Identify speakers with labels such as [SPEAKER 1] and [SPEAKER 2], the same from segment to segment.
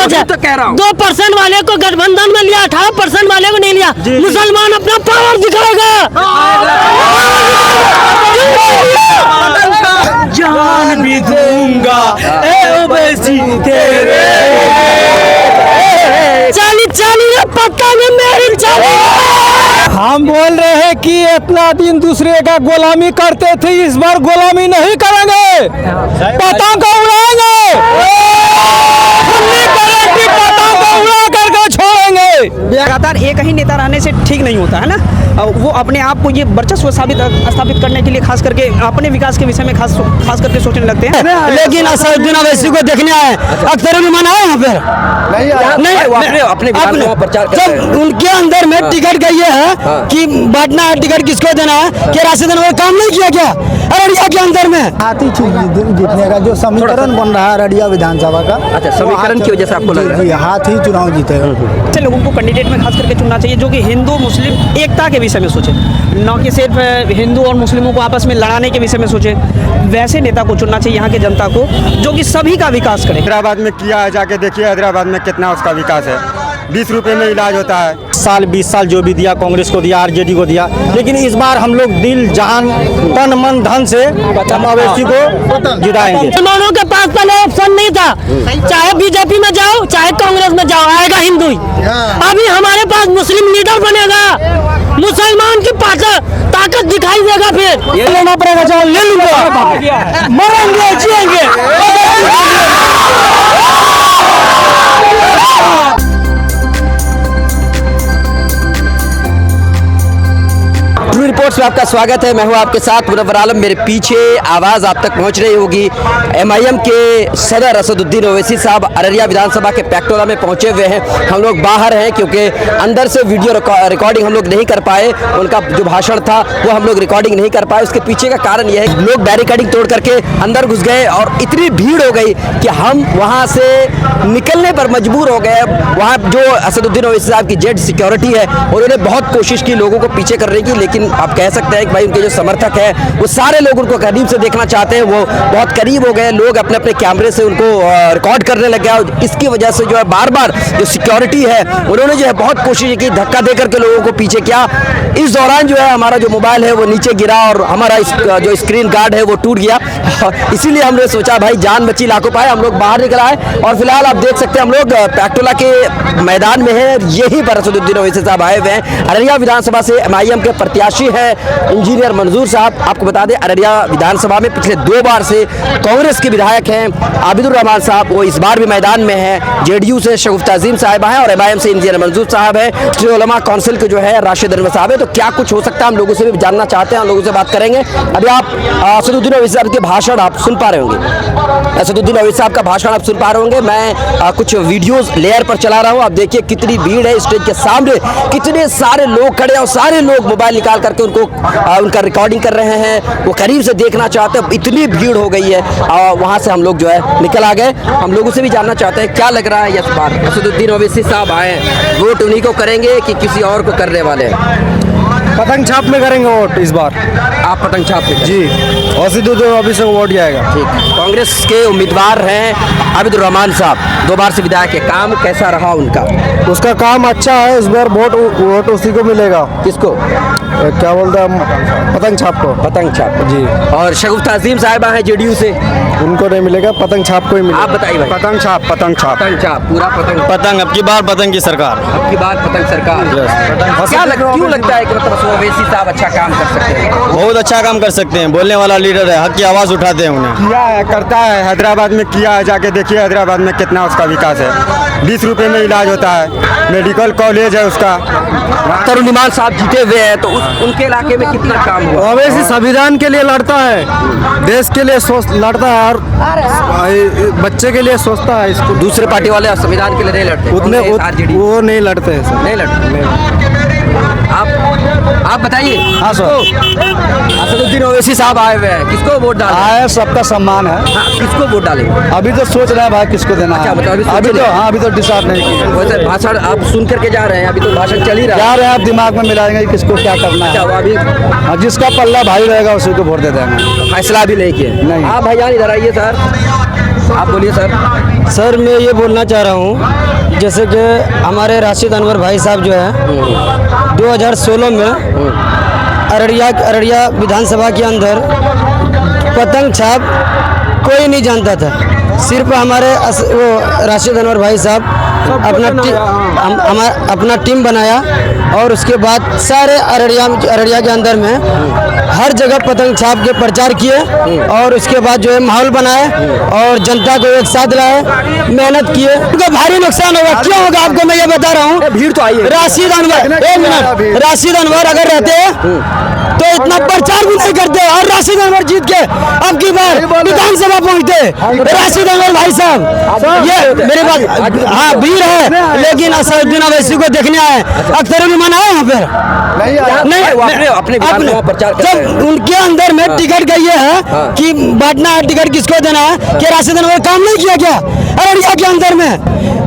[SPEAKER 1] सोच है। 2% वाले को गठबंधन में लिया, 18% वाले को नहीं लिया। मुसलमान अपना पावर दिखाएगा।
[SPEAKER 2] जान भी दूंगा ओवैसी तेरे,
[SPEAKER 1] चाली पक्का में मेरी चाली।
[SPEAKER 2] हम बोल रहे हैं कि इतना दिन दूसरे का गुलामी करते थे, इस बार गुलामी नहीं करेंगे, पतंग को उड़ाएंगे, पतंग को उड़ा करके छोड़ेंगे।
[SPEAKER 3] लगातार एक ही नेता रहने से ठीक नहीं होता है ना, वो अपने आप को ये वर्चस्व स्थापित करने के लिए खास करके अपने विकास के विषय में खास करके सोचने लगते हैं।
[SPEAKER 2] लेकिन असदुद्दीन ओवैसी को देखने आए, अख्तरुज्जमान आए यहाँ पर नहीं,
[SPEAKER 4] अपने प्रचार
[SPEAKER 2] जब उनके अंदर में टिकट गई है कि बांटना है, टिकट किसको देना है, कि राशिद अनवर काम नहीं किया क्या अररिया के अंदर में?
[SPEAKER 5] हाथी जीतने का जो समीकरण बन रहा है अररिया विधानसभा का,
[SPEAKER 4] अच्छा समीकरण की वजह से आपको लग रहा है
[SPEAKER 5] हाथ ही चुनाव जीतेगा।
[SPEAKER 3] अच्छे लोगों को कैंडिडेट में खास करके चुनना चाहिए जो कि हिंदू मुस्लिम एकता के विषय में सोचे, न कि सिर्फ हिंदू और मुस्लिमों को आपस में लड़ाने के विषय में सोचे। वैसे नेता को चुनना चाहिए यहाँ के जनता को जो कि सभी का विकास करे।
[SPEAKER 6] हैदराबाद में किया है, जाके देखिए हैदराबाद में कितना उसका विकास है। 20 रुपए में इलाज होता है।
[SPEAKER 2] साल 20 साल जो भी दिया, कांग्रेस को दिया, आरजेडी को दिया, लेकिन इस बार हम लोग दिल जान तन मन धन से ओवैसी को जिताएंगे।
[SPEAKER 1] मुसलमानों के पास पहले ऑप्शन नहीं था, चाहे बीजेपी में जाओ चाहे कांग्रेस में जाओ, आएगा हिंदू ही। अभी हमारे पास मुस्लिम लीडर बनेगा, मुसलमान की ताकत दिखाई देगा। फिर
[SPEAKER 2] ये लेना पड़ेगा, चाहे ले लूंगा, मरेंगे जिएंगे।
[SPEAKER 4] रिपोर्ट्स में आपका स्वागत है। मैं हूं आपके साथ मुनव्वर आलम। मेरे पीछे आवाज़ आप तक पहुंच रही होगी। एमआईएम के सदर असदुद्दीन ओवैसी साहब अररिया विधानसभा के पैक्टोला में पहुंचे हुए हैं। हम लोग बाहर हैं क्योंकि अंदर से वीडियो रिकॉर्डिंग हम लोग नहीं कर पाए। उनका जो भाषण था वो हम लोग रिकॉर्डिंग नहीं कर पाए। उसके पीछे का कारण यह है लोग बैरिकेडिंग तोड़ करके अंदर घुस गए और इतनी भीड़ हो गई कि हम वहाँ से निकलने पर मजबूर हो गए। वहाँ जो असदुद्दीन ओवैसी साहब की जेड सिक्योरिटी है उन्होंने बहुत कोशिश की लोगों को पीछे करने की, लेकिन आप कह सकते हैं कि भाई उनके जो समर्थक हैं वो सारे लोग उनको करीब से देखना चाहते हैं। वो बहुत करीब हो गए, लोग अपने अपने कैमरे से उनको रिकॉर्ड करने लग गया। इसकी वजह से जो है बार बार जो सिक्योरिटी है उन्होंने जो है बहुत कोशिश की, धक्का दे करके लोगों को पीछे किया। इस दौरान जो है हमारा जो मोबाइल है वो नीचे गिरा और हमारा जो स्क्रीन गार्ड है वो टूट गया। इसीलिए हमने सोचा भाई जान बची लाखों पाए, हम लोग बाहर निकल आए। और फिलहाल आप देख सकते हैं हम लोग पैक्टोला के मैदान में हैं। यही पर असदुद्दीन ओवैसी साहब आए हुए हैं। अररिया विधानसभा से एमआईएम के प्रत्याशी है इंजीनियर मंजूर साहब। आपको बता दें अररिया विधानसभा में पिछले 2 बार से कांग्रेस के विधायक हैं आबिदुर रहमान साहब, वो इस बार भी मैदान में है। जेडीयू से शगुफ्ता अजीम साहिबा हैं और एमआईएम से इंजीनियर मंजूर साहब है। उलमा काउंसिल के जो है राशिद अनवर साहब है। तो क्या कुछ हो सकता है हम लोगों से भी जानना चाहते हैं, हम लोगों से बात करेंगे। अभी आप असदुद्दीन ओवैसी साहब के भाषण आप सुन पा रहे होंगे। असदुद्दीन ओवैसी साहब का भाषण आप सुन पा रहे होंगे। मैं कुछ वीडियोस लेयर पर चला रहा हूँ। आप देखिए कितनी भीड़ है स्टेज के सामने, कितने सारे लोग खड़े हैं और सारे लोग मोबाइल निकाल करके उनका रिकॉर्डिंग कर रहे हैं। वो करीब से देखना चाहते हैं। इतनी भीड़ हो गई है। वहाँ से हम लोग जो है निकल आ गए। हम लोगों से भी जानना चाहते हैं क्या लग रहा है इस बार असदुद्दीन ओवैसी साहब आए, वोट उन्हीं को करेंगे कि किसी और को करने वाले हैं?
[SPEAKER 2] पतंग छाप में करेंगे वोट इस बार।
[SPEAKER 4] आप पतंग छाप में
[SPEAKER 2] जी, असदुद्दीन ओवैसी को वोट जाएगा।
[SPEAKER 4] ठीक। कांग्रेस के उम्मीदवार हैं आबिदुर रहमान साहब, 2 बार से विधायक है। काम कैसा रहा उनका?
[SPEAKER 2] उसका काम अच्छा है। इस बार वोट उसी को मिलेगा।
[SPEAKER 4] किसको?
[SPEAKER 2] क्या बोलते हैं, पतंग छाप को।
[SPEAKER 4] पतंग छाप
[SPEAKER 2] जी।
[SPEAKER 4] और शगुफ्ता अजीम साहिबा हैं जेडीयू से,
[SPEAKER 2] उनको नहीं मिलेगा, पतंग छाप को ही मिलेगा।
[SPEAKER 4] आप बताइए भाई।
[SPEAKER 6] पतंग छाप, पतंग छाप,
[SPEAKER 4] पतंग छाप, पूरा पतंग।
[SPEAKER 2] अब की बार पतंग की सरकार।
[SPEAKER 4] अब की बार पतंग सरकार। क्यों लगता है कि मतलब ओवैसी साहब अच्छा काम कर सकते हैं?
[SPEAKER 2] बहुत अच्छा काम कर सकते हैं। बोलने वाला लीडर है, हक की आवाज़ उठाते हैं उन्हें।
[SPEAKER 6] किया है, करता है। हैदराबाद में किया है, जाके देखिए हैदराबाद में कितना उसका विकास है। 20 रुपए में इलाज होता है। मेडिकल कॉलेज है उसका।
[SPEAKER 4] तरुणीमान साहब जीते हुए हैं तो उनके इलाके में कितना काम हुआ?
[SPEAKER 2] ओवैसी संविधान के लिए लड़ता है, देश के लिए लड़ता है और बच्चे के लिए सोचता है। इसको
[SPEAKER 4] दूसरे पार्टी वाले संविधान के लिए नहीं लड़ते,
[SPEAKER 2] वो नहीं लड़ते हैं सर।
[SPEAKER 4] नहीं लड़ते। आप बताइए।
[SPEAKER 2] हाँ सर।
[SPEAKER 4] असदुद्दीन ओवैसी साहब आए हुए हैं, किसको वोट डालें?
[SPEAKER 2] आए, सबका सम्मान है।
[SPEAKER 4] हाँ, किसको वोट डालें?
[SPEAKER 2] अभी तो सोच रहे हैं भाई किसको देना है।
[SPEAKER 4] अच्छा,
[SPEAKER 2] अभी तो डिसाइड नहीं किया।
[SPEAKER 4] वैसे भाषण आप सुन करके जा रहे हैं, अभी तो भाषण चल ही रहा है।
[SPEAKER 2] जा रहे हैं, आप दिमाग में मिलाएंगे किसको क्या करना है।
[SPEAKER 4] अभी
[SPEAKER 2] जिसका पल्ला भारी रहेगा उसी को वोट दे देंगे।
[SPEAKER 4] फैसला भी नहीं किया।
[SPEAKER 2] नहीं।
[SPEAKER 4] आप भाईजान इधर आइए सर, आप बोलिए सर।
[SPEAKER 7] सर मैं ये बोलना चाह रहा हूँ, जैसे कि हमारे राशिद अनवर भाई साहब जो है 2016 में अररिया विधानसभा के अंदर पतंग छाप कोई नहीं जानता था। सिर्फ हमारे वो राशिद अनवर भाई साहब अपना टीम बनाया और उसके बाद सारे अररिया के अंदर में हर जगह पतंग छाप के प्रचार किए और उसके बाद जो है माहौल बनाए और जनता को एक साथ लाए, मेहनत किए। उनको भारी नुकसान होगा। क्यों होगा आपको मैं ये बता रहा हूँ।
[SPEAKER 4] भीड़ तो आई है।
[SPEAKER 7] राशिद अनवर, एक मिनट, राशिद अनवर अगर रहते तो इतना प्रचार भी नहीं करते और राशिद अनवर जीत के अब की बार विधानसभा पहुंचते। राशिद अनवर भाई साहब ये मेरे पास हाँ भीड़ है, लेकिन असदुद्दीन अवैसी को देखने आए। अख्तर उन्मान आए यहाँ पे नहीं
[SPEAKER 4] अपने प्रचार
[SPEAKER 7] जब उनके अंदर में टिकट का ये है कि बांटना है, टिकट किसको देना है, कि राशिद अनवर काम नहीं किया क्या अररिया के अंदर में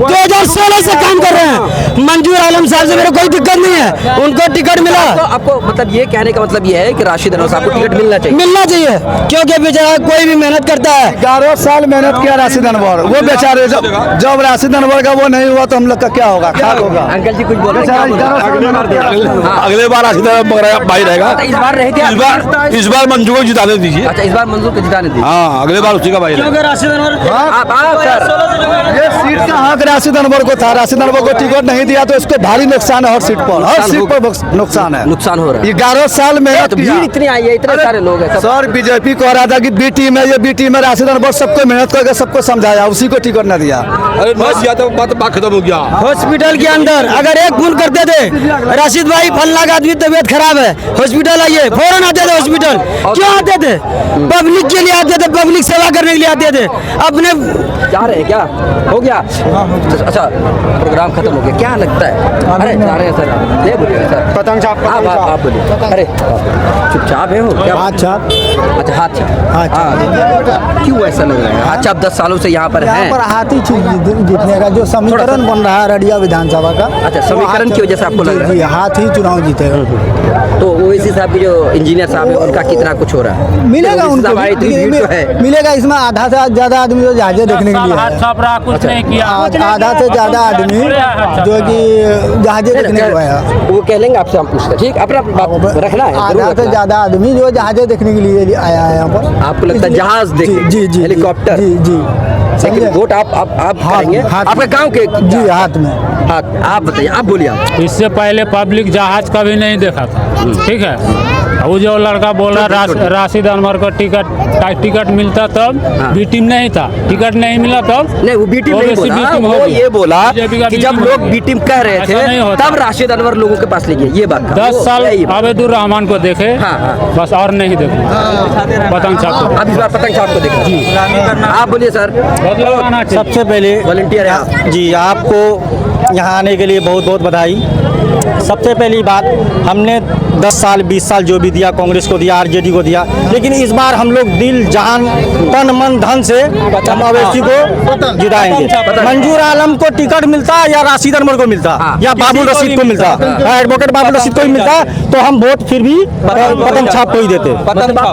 [SPEAKER 7] 2016 से काम कर रहे हैं। मंजूर आलम साहब से मेरे कोई दिक्कत नहीं है, उनको टिकट मिला।
[SPEAKER 4] आपको मतलब ये कहने का मतलब ये है कि राशिद अनवर साहब को टिकट मिलना चाहिए
[SPEAKER 7] क्योंकि बेचारा कोई भी मेहनत करता है।
[SPEAKER 5] 11 साल मेहनत किया राशिद अनवर, वो बेचारे जब राशिद अनवर का वो नहीं हुआ तो हम लोग का क्या होगा, खाक होगा।
[SPEAKER 4] अंकल जी कुछ बोल रहे हैं।
[SPEAKER 8] अगले बार राशिद अनवर भाई रहेगा।
[SPEAKER 4] इस बार रहेगा,
[SPEAKER 8] इस बार मंजू को जिताने दीजिए।
[SPEAKER 4] अच्छा इस बार मंजूर को जिताने दीजिए।
[SPEAKER 8] हाँ अगले बार उसी का भाई रहेगा।
[SPEAKER 7] राशिद अनवर
[SPEAKER 5] ये सीट का हक राशिद अनवर को था। राशिद अनवर को टिकट नहीं दिया तो इसको भारी नुकसान है। हर सीट पर नुकसान है,
[SPEAKER 4] नुकसान हो रहा है।
[SPEAKER 5] 11 साल मेहनत किया।
[SPEAKER 4] भीड़ इतनी आई है, इतने सारे लोग हैं।
[SPEAKER 5] सर बीजेपी को रहा था कि बी टीम है, ये बी टीम है। राशिद अनवर सबको मेहनत करके सबको समझाया, उसी को टिकट न दिया।
[SPEAKER 8] अरे बस या तो बात खत्म हो गया।
[SPEAKER 7] हॉस्पिटल के अंदर अगर एक फोन करते थे राशिद भाई फलना का आदमी तबीयत खराब है, हॉस्पिटल आइए, फौरन आते थे हॉस्पिटल। क्यों आते थे? पब्लिक के लिए आते थे, पब्लिक सेवा करने के लिए आते थे। अपने
[SPEAKER 4] जा रहे हैं क्या हो गया? अच्छा प्रोग्राम खत्म हो गया, क्या लगता है? अरे जा रहे हैं सर, ये बोलिए सर।
[SPEAKER 5] पतंग छाप
[SPEAKER 4] आप बोलिए। अरे चुपचाप है हो क्या?
[SPEAKER 5] हाथ छाप।
[SPEAKER 4] अच्छा हाथ छाप। क्यों ऐसा लग रहा है? हाथ छाप 10 सालों से यहाँ पर है।
[SPEAKER 5] यहाँ पर हाथी जीतने का जो समीकरण बन रहा है अररिया विधानसभा का।
[SPEAKER 4] अच्छा समीकरण की वजह से आपको लग रहा है?
[SPEAKER 5] हाथ ही चुनाव जीतेगा।
[SPEAKER 4] तो ओवैसी साहब की जो इंजीनियर साहब है उनका कितना कुछ हो रहा है?
[SPEAKER 5] मिलेगा उनको, मिलेगा। इसमें आधा से ज्यादा आदमी जो जहाजे देखने के लिए
[SPEAKER 1] कुछ नहीं किया।
[SPEAKER 5] आधा से ज्यादा आदमी जो कि जहाजे देखने को आया,
[SPEAKER 4] वो कह लेंगे आपसे, हम पूछते हैं। ठीक, अपना बात रखना है।
[SPEAKER 5] आधा से ज्यादा आदमी जो जहाजे देखने के लिए आया है यहाँ पर।
[SPEAKER 4] आपको लगता है जहाज देख?
[SPEAKER 5] जी
[SPEAKER 4] हेलीकॉप्टर?
[SPEAKER 5] जी
[SPEAKER 4] लेकिन वोट आप करेंगे आपके गांव के?
[SPEAKER 5] जी हाथ में।
[SPEAKER 4] हाथ आप बताइए, आप बोलिए। आप
[SPEAKER 9] इससे पहले पब्लिक जहाज कभी नहीं देखा था, ठीक है। वो जो लड़का बोल रहा राशिद अनवर को टिकट मिलता तब बी टीम नहीं था, टिकट नहीं मिला तब
[SPEAKER 4] नहीं, वो बी टीम नहीं बोला, वो ये बोला कि जब लोग बी टीम कह रहे थे तब राशिद अनवर लोगों के पास ले गए। ये बात
[SPEAKER 9] 10 साल आबिदुर रहमान को देखे, बस और नहीं देखे पतंग छाप को।
[SPEAKER 4] अब इस बार पतंग छाप को देखा जी। आप बोलिए सर।
[SPEAKER 7] सबसे पहले
[SPEAKER 4] वॉलंटियर है आप
[SPEAKER 7] जी, आपको यहाँ आने के लिए बहुत बहुत बधाई। सबसे पहली बात, हमने 10 साल 20 साल जो भी दिया कांग्रेस को दिया, आरजेडी को दिया, लेकिन इस बार हम लोग दिल जान तन मन धन से हम अवैसी को जिताएंगे। मंजूर आलम को टिकट मिलता या राशिद अनवर को मिलता या बाबुल रशीद को मिलता, एडवोकेट बाबुल रशीद को ही मिलता, तो हम वोट फिर भी पतंग छाप को ही देते।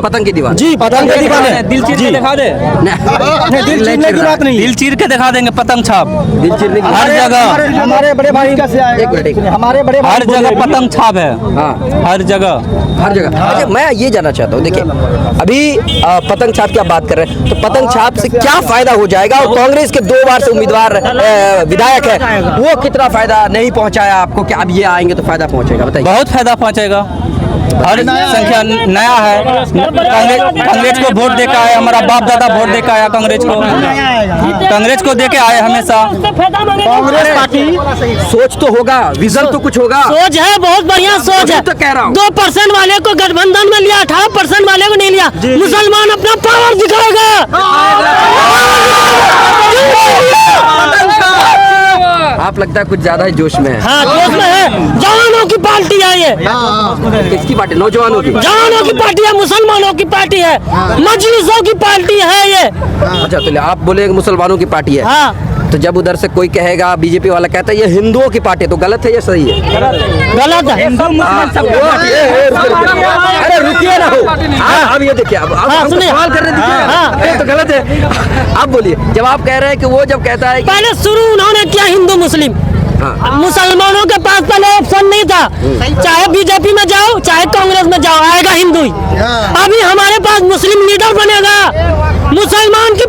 [SPEAKER 4] पतंग की दीवार
[SPEAKER 7] जी, पतंग की दीवार।
[SPEAKER 3] दिल चीर के दिखा दे।
[SPEAKER 7] दिल चीरने की बात नहीं,
[SPEAKER 3] दिल चीर के दिखा देंगे पतंग छाप।
[SPEAKER 4] दिल चीरने की
[SPEAKER 3] हर जगह
[SPEAKER 7] हमारे बड़े भाई हमारे बड़े
[SPEAKER 3] हर जगह पतंग छाप है। हर जगह।
[SPEAKER 4] अच्छा मैं ये जानना चाहता हूँ, देखिए अभी पतंग छाप की आप बात कर रहे हैं, तो पतंग छाप से क्या फायदा हो जाएगा? और कांग्रेस के 2 बार से उम्मीदवार विधायक है, वो कितना फायदा नहीं पहुंचाया आपको? क्या अब ये आएंगे तो फायदा पहुंचेगा? बताइए।
[SPEAKER 3] बहुत फायदा पहुंचेगा। हर संख्या नया है। कांग्रेस को वोट देकर आए, हमारा बाप दादा वोट देकर आया कांग्रेस को देके आए हमेशा।
[SPEAKER 1] कांग्रेस पार्टी
[SPEAKER 4] सोच तो होगा, विजन तो कुछ होगा।
[SPEAKER 1] सोच है, बहुत बढ़िया सोच है।
[SPEAKER 4] तो कह रहा हूँ
[SPEAKER 1] 2% वाले को गठबंधन में लिया, 18% वाले को नहीं लिया। मुसलमान अपना पावर दिखाएगा।
[SPEAKER 4] आप लगता है कुछ ज्यादा ही जोश में है।
[SPEAKER 1] हाँ जोश में है। जवानों की पार्टी है ये।
[SPEAKER 4] किसकी पार्टी? नौजवानों की?
[SPEAKER 1] जवानों की पार्टी है, मुसलमानों की पार्टी है, मजलिसों की पार्टी है ये।
[SPEAKER 4] अच्छा तो आप बोले मुसलमानों की पार्टी है।
[SPEAKER 1] हाँ।
[SPEAKER 4] तो जब उधर से कोई कहेगा, बीजेपी वाला कहता है ये हिंदुओं की पार्टी, तो गलत है या सही है?
[SPEAKER 1] गलत है।
[SPEAKER 4] अरे रुकिए ना, हो अब ये देखिए, अब
[SPEAKER 1] सुनिए,
[SPEAKER 4] सवाल कर रहे थे, ये तो गलत है। आप बोलिए, जब आप कह रहे हैं कि वो जब कहता है
[SPEAKER 1] पहले शुरू उन्होंने किया हिंदू मुस्लिम, मुसलमानों के पास पहले ऑप्शन नहीं था, चाहे बीजेपी में जाओ चाहे कांग्रेस में जाओ, आएगा हिंदू ही। अभी हमारे पास मुस्लिम लीडर बनेगा, मुसलमान की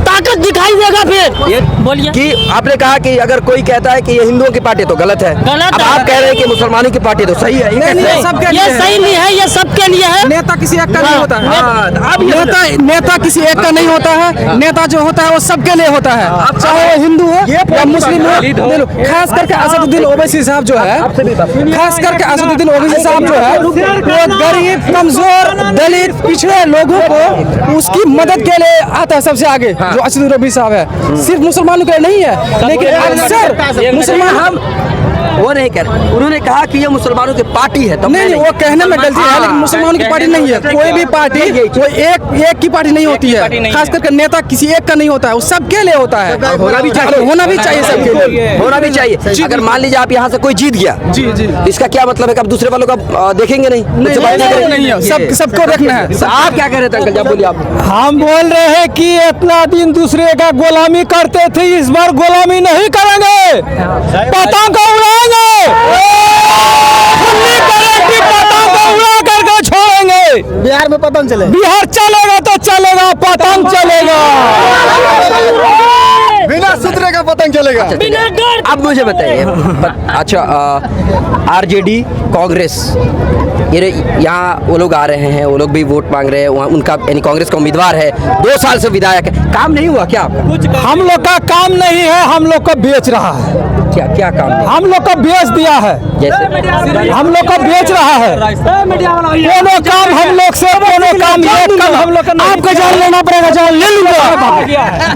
[SPEAKER 1] ताकत दिखाई देगा। फिर बोलिए
[SPEAKER 4] कि आपने कहा कि अगर कोई कहता है कि ये हिंदुओं की पार्टी तो गलत है,
[SPEAKER 1] गलत
[SPEAKER 4] अब
[SPEAKER 1] है।
[SPEAKER 4] आप कह रहे हैं कि मुसलमानों की पार्टी तो सही है। ये
[SPEAKER 1] सही नहीं है, ये सबके लिए है।
[SPEAKER 2] नेता किसी एक का नहीं होता है, नेता किसी एक का नहीं होता है, नेता जो होता है वो सबके लिए होता है, चाहे वो हिंदू हो या मुस्लिम हो। खास करके असदुद्दीन ओवैसी साहब जो है, खास करके असदुद्दीन ओवैसी साहब जो है, वो गरीब, कमजोर, दलित, पिछड़े लोगों को उसकी मदद के लिए आता है सबसे आगे। जो असदुद्दीन ओवैसी साहब है, सिर्फ मुसलमानों के लिए नहीं है, लेकिन अक्सर मुसलमान
[SPEAKER 4] हम वो नहीं कह रहे, उन्होंने कहा कि ये मुसलमानों की पार्टी है।
[SPEAKER 2] नहीं, वो कहने में गलती है, लेकिन मुसलमानों की पार्टी नहीं है। कोई भी पार्टी वो एक की पार्टी नहीं होती है, खास करके नेता किसी एक का नहीं होता है, वो सबके लिए होता है।
[SPEAKER 4] होना भी चाहिए,
[SPEAKER 2] होना भी चाहिए, सबके लिए
[SPEAKER 4] होना भी चाहिए। अगर मान लीजिए आप यहाँ से कोई जीत गया,
[SPEAKER 2] जी,
[SPEAKER 4] इसका क्या मतलब है कि आप दूसरे वालों का देखेंगे नहीं?
[SPEAKER 2] नहीं, सबको देखना है।
[SPEAKER 4] आप क्या कह रहे थे अंकल, जब बोलिए आप?
[SPEAKER 2] हम बोल रहे हैं कि इतना दिन दूसरे का गुलामी करते थे, इस बार गुलामी नहीं करेंगे, पतंग को उड़ाएंगे, पतंग को उड़ा करके छोड़ेंगे।
[SPEAKER 5] बिहार में पतंग चले,
[SPEAKER 2] बिहार चलेगा तो चलेगा, पतंग चलेगा,
[SPEAKER 5] बिना सुतरे का पतंग चलेगा।
[SPEAKER 4] अब मुझे बताइए, अच्छा आरजेडी कांग्रेस, ये यहाँ वो लोग आ रहे हैं, वो लोग भी वोट मांग रहे हैं, वहाँ उनका यानी कांग्रेस का उम्मीदवार है, 2 साल से विधायक है, काम नहीं हुआ क्या आपका?
[SPEAKER 2] हम लोग का काम नहीं है, हम लोग को बेच रहा है।
[SPEAKER 4] क्या काम नहीं?
[SPEAKER 2] हम लोग को बेच दिया है,
[SPEAKER 4] जैसे
[SPEAKER 2] हम लोग को बेच रहा है। दोनों काम हम लोग से, दोनों काम एक काम हम लोग का। आपको जान लेना पड़ेगा, जान ले लूंगा,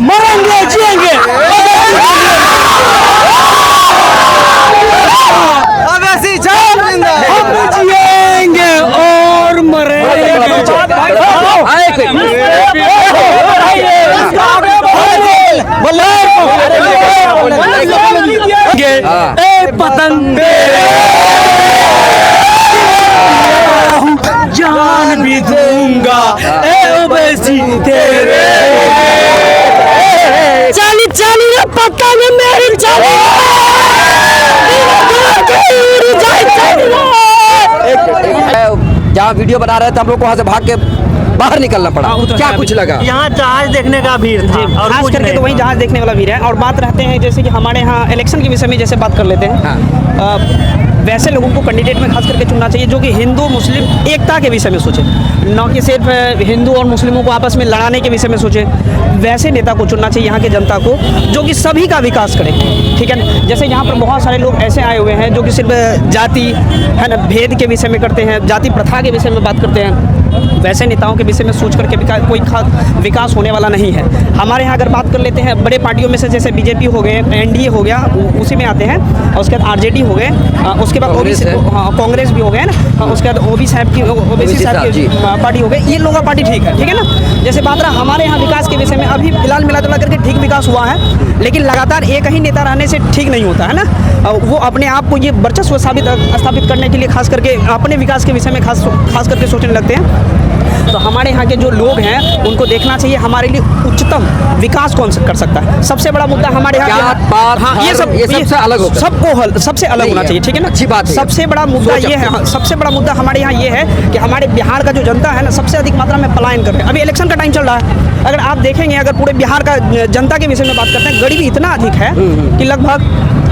[SPEAKER 2] मरेंगे जिएंगे, अब ऐसी जान लेंगे, हम जिएंगे और मरेंगे। पतंग जान भी दूंगा, तेरे
[SPEAKER 1] चाली चाली रे पतंग मेरी चाली,
[SPEAKER 4] जहाँ वीडियो बना रहे थे हम लोग को वहाँ से भाग के बाहर निकलना पड़ा, क्या कुछ लगा?
[SPEAKER 1] यहाँ जहाज देखने का भीड़ था, और
[SPEAKER 3] खास करके तो वही जहाज देखने वाला भीड़ है। और बात रहते हैं जैसे कि हमारे यहाँ इलेक्शन के विषय में जैसे बात कर लेते हैं, वैसे लोगों को कैंडिडेट में खास करके चुनना चाहिए जो कि हिंदू मुस्लिम एकता के विषय में सोचे, न कि सिर्फ हिंदू और मुस्लिमों को आपस में लड़ाने के विषय में सोचे। वैसे नेता को चुनना चाहिए यहाँ के जनता को जो कि सभी का विकास करे, ठीक है। जैसे यहाँ पर बहुत सारे लोग ऐसे आए हुए हैं जो कि सिर्फ जाति है ना, भेद के विषय में करते हैं, जाति प्रथा के विषय में बात करते हैं। वैसे नेताओं के विषय में सोच करके कोई खास विकास होने वाला नहीं है। हमारे यहाँ अगर बात कर लेते हैं बड़े पार्टियों में से, जैसे बीजेपी हो गए, एनडीए हो गया, उसी में आते हैं, और उसके बाद आरजेडी हो गए, उसके बाद कांग्रेस भी हो गए ना, उसके बाद ओबीसी साहब की पार्टी हो गई। ये लोग का पार्टी ठीक है ना। जैसे बात रहा हमारे यहाँ विकास के विषय में, अभी फिलहाल मिला जुला करके ठीक विकास हुआ है, लेकिन लगातार एक ही नेता रहने से ठीक नहीं होता है ना। वो अपने आप को ये वर्चस्व स्थापित करने के लिए खास करके अपने विकास के विषय में खास करके सोचने लगते हैं। तो हमारे यहाँ के जो लोग हैं उनको देखना चाहिए हमारे लिए उच्चतम विकास कौन कर सकता है। सबसे बड़ा मुद्दा हमारे यहाँ ये सबसे अलग होगा, सबसे अलग होना चाहिए, ठीक है ना। अच्छी बात है। सबसे बड़ा मुद्दा ये है, सबसे बड़ा मुद्दा हमारे यहाँ ये है कि हमारे बिहार का जो जनता है ना, सबसे अधिक मात्रा में पलायन कर रहे हैं। अभी इलेक्शन का टाइम चल रहा है, अगर आप देखेंगे, अगर पूरे बिहार का जनता के विषय में बात करते हैं, गरीबी इतना अधिक है कि लगभग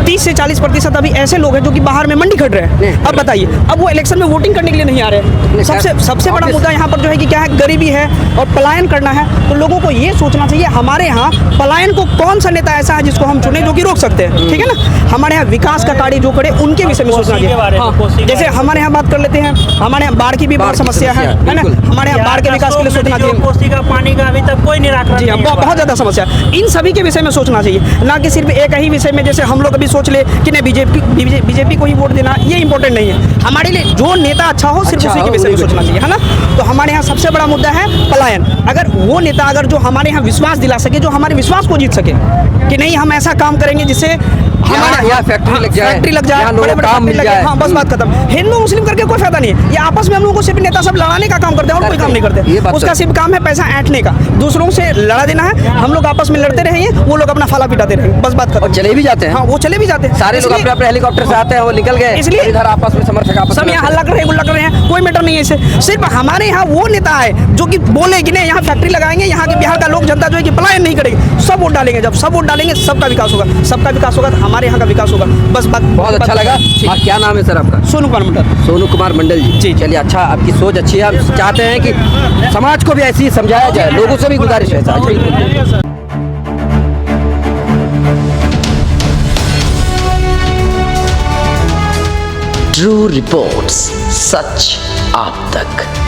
[SPEAKER 3] 30 से 40% अभी ऐसे लोग हैं जो कि बाहर में मंडी खट रहे हैं। अब बताइए, अब वो इलेक्शन में वोटिंग करने के लिए नहीं आ रहे। सबसे बड़ा मुद्दा यहाँ पर जो है कि क्या है, गरीबी है और पलायन करना है। तो लोगों को ये सोचना चाहिए हमारे यहाँ पलायन को कौन सा नेता ऐसा है जिसको हम चुने जो कि रोक सकते हैं, ठीक है ना। हमारे यहाँ विकास का कार्य जो करे उनके विषय में सोचना चाहिए। जैसे हमारे यहाँ बात कर लेते हैं, हमारे यहाँ बाढ़ की भी बहुत समस्या है ना। हमारे यहाँ बाढ़ के विकास के लिए सोचना चाहिए।
[SPEAKER 1] कोसी का पानी का अभी तक कोई निराकरण
[SPEAKER 3] जी हाँ, बहुत ज़्यादा समस्या है। इन सभी के विषय में सोचना चाहिए, ना कि सिर्फ एक ही विषय में। जैसे हम लोग अभी सोच ले कि नहीं बीजेपी को ही वोट देना, ये इंपॉर्टेंट नहीं है। हमारे लिए जो नेता अच्छा हो सिर्फ उसी के विषय में सोचना चाहिए, है ना। तो हमारे यहाँ सबसे बड़ा मुद्दा है पलायन। अगर वो नेता जो हमारे यहाँ विश्वास दिला सके, जो हमारे विश्वास को जीत सके, कि नहीं हम ऐसा काम करेंगे जिससे
[SPEAKER 4] यहाँ फैक्ट्री लग जाए,
[SPEAKER 3] फैक्ट्री लग जाए,
[SPEAKER 4] यहाँ लोगों को
[SPEAKER 3] बड़े-बड़े
[SPEAKER 4] काम
[SPEAKER 3] फैक्ट्री
[SPEAKER 4] मिल
[SPEAKER 3] लग
[SPEAKER 4] जाए।
[SPEAKER 3] हाँ, बस बात खत्म। हिंदू मुस्लिम करके कोई फायदा नहीं है। ये आपस में हम लोगों को सिर्फ नेता सब लड़ाने का काम करते हैं और कोई काम नहीं
[SPEAKER 4] ये
[SPEAKER 3] करते।
[SPEAKER 4] बात
[SPEAKER 3] उसका
[SPEAKER 4] तो-
[SPEAKER 3] सिर्फ काम है पैसा ऐंठने का, दूसरों से लड़ा देना है। हम लोग आपस में लड़ते रहेंगे, वो लोग अपना फाला पिटाते रहेंगे, बस बात खत्म।
[SPEAKER 4] और चले भी जाते हैं।
[SPEAKER 3] हाँ, वो चले भी जाते हैं।
[SPEAKER 4] सारे लोग
[SPEAKER 3] इसलिए-
[SPEAKER 4] अपने अपने हेलीकॉप्टर से आते हैं, वो निकल गए,
[SPEAKER 3] इसलिए-
[SPEAKER 4] इधर आपस में समर्थक आपस
[SPEAKER 3] सब
[SPEAKER 4] में
[SPEAKER 3] यहाँ हल्ला कर रहे हैं, गुल्ला कर रहे हैं, कोई मैटर नहीं है इसे। सिर्फ हमारे यहाँ वो नेता है जो कि बोले कि नहीं यहाँ फैक्ट्री लगाएंगे, यहाँ के बिहार का लोक जनता जो है कि पलायन नहीं करेगी, सब वोट डालेंगे। जब सब वोट डालेंगे सबका विकास होगा, सबका विकास होगा तो हमारे यहाँ का विकास होगा। बस बात
[SPEAKER 4] बहुत अच्छा लगा। और क्या नाम है सर आपका?
[SPEAKER 3] सोनू कुमार मंडल।
[SPEAKER 4] सोनू कुमार मंडल जी। चलिए, अच्छा, आपकी सोच अच्छी है। हम चाहते हैं कि समाज को भी ऐसे ही समझाया जाए, लोगों से भी गुजारिश है सर।
[SPEAKER 10] ट्रू रिपोर्ट्स, सच आप तक।